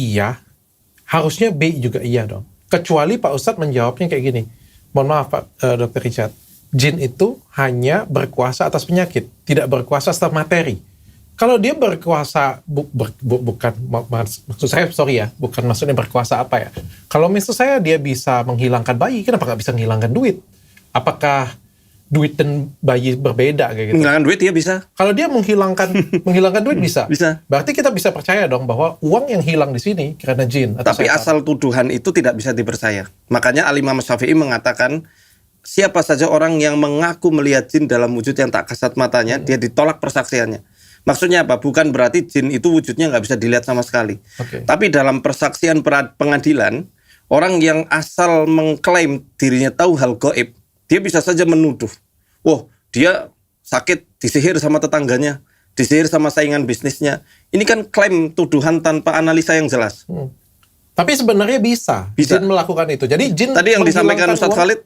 iya, harusnya B juga iya dong. Kecuali Pak Ustadz menjawabnya kayak gini. Mohon maaf Pak Dr. Richard. Jin itu hanya berkuasa atas penyakit, tidak berkuasa atas materi. Kalau dia berkuasa, bukan, maksud saya, sorry ya, bukan maksudnya berkuasa apa ya. Kalau maksud saya dia bisa menghilangkan bayi, kenapa nggak bisa menghilangkan duit? Apakah duit dan bayi berbeda kayak gitu? Menghilangkan duit dia bisa. Kalau dia menghilangkan duit bisa. Bisa. Berarti kita bisa percaya dong bahwa uang yang hilang di sini karena jin. Atau Tapi setan. asal tuduhan itu tidak bisa dipercaya. Makanya Al-Imam Syafi'i mengatakan, siapa saja orang yang mengaku melihat jin dalam wujud yang tak kasat matanya, dia ditolak persaksiannya. Maksudnya apa? Bukan berarti jin itu wujudnya nggak bisa dilihat sama sekali. Oke. Tapi dalam persaksian pengadilan, orang yang asal mengklaim dirinya tahu hal gaib, dia bisa saja menuduh. Wah, dia sakit, disihir sama tetangganya, disihir sama saingan bisnisnya. Ini kan klaim tuduhan tanpa analisa yang jelas. Tapi sebenarnya bisa jin melakukan itu. Jadi jin Tadi yang disampaikan Ustadz uang. Khalid,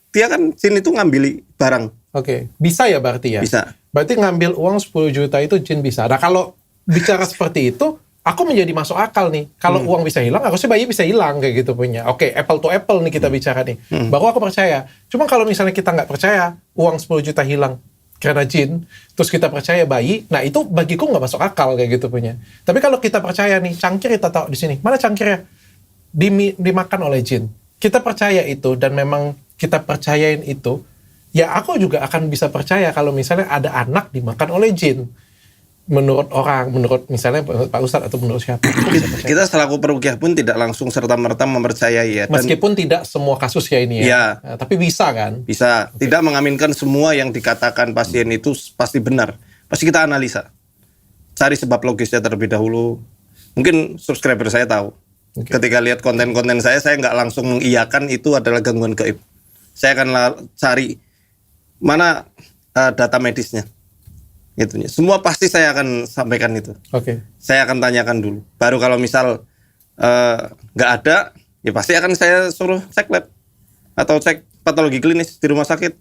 dia kan jin itu ngambil barang. Oke, bisa ya berarti ya? Bisa. Berarti ngambil uang 10 juta itu jin bisa. Nah kalau bicara seperti itu, aku menjadi masuk akal nih. Kalau uang bisa hilang, harusnya bayi bisa hilang kayak gitu punya. Oke, apple to apple nih kita bicara nih. Baru aku percaya. Cuma kalau misalnya kita nggak percaya, uang 10 juta hilang karena jin, terus kita percaya bayi, nah itu bagiku nggak masuk akal kayak gitu punya. Tapi kalau kita percaya nih, cangkir kita tahu di sini. Mana cangkirnya? Dimakan oleh jin. Kita percaya itu dan memang kita percayain itu, ya aku juga akan bisa percaya kalau misalnya ada anak dimakan oleh jin. Menurut orang, menurut misalnya Pak Ustadz atau menurut siapa. Kita selaku peruqyah pun tidak langsung serta-merta mempercayai ya. Dan meskipun tidak semua kasus ya ini ya. Ya. Nah, tapi bisa kan? bisa. Tidak mengaminkan semua yang dikatakan pasien itu pasti benar. Pasti kita analisa. Cari sebab logisnya terlebih dahulu. Mungkin subscriber saya tahu. Oke. Ketika lihat konten-konten saya nggak langsung mengiyakan itu adalah gangguan gaib. Saya akan cari mana data medisnya. Gitu. Semua pasti saya akan sampaikan itu. Oke. Saya akan tanyakan dulu. Baru kalau misal nggak ada, ya pasti akan saya suruh cek lab atau cek patologi klinis di rumah sakit.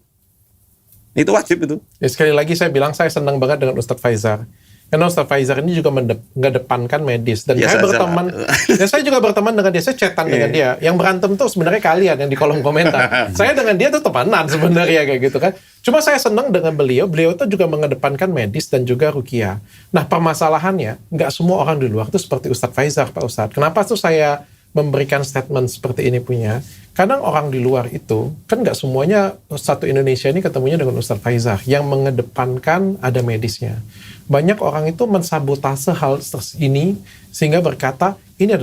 Itu wajib itu. Ya, sekali lagi saya bilang saya senang banget dengan Ustadz Faizar. Karena Ustadz Faizar ini juga mengedepankan medis. Dan Ya, saya saya berteman, dan saya juga berteman dengan dia. Saya chatan dengan dia. Yang berantem tuh sebenarnya kalian yang di kolom komentar. Saya dengan dia tuh temenan sebenarnya kayak gitu kan. Cuma saya senang dengan beliau. Beliau itu juga mengedepankan medis dan juga ruqyah. Nah permasalahannya, nggak semua orang di luar tuh seperti Ustadz Faizar, Pak Ustadz. Kenapa tuh saya memberikan statement seperti ini punya? Kadang orang di luar itu, kan nggak semuanya satu Indonesia ini ketemunya dengan Ustadz Faizar yang mengedepankan ada medisnya. Banyak orang itu mensabotase hal ini sehingga berkata ini adalah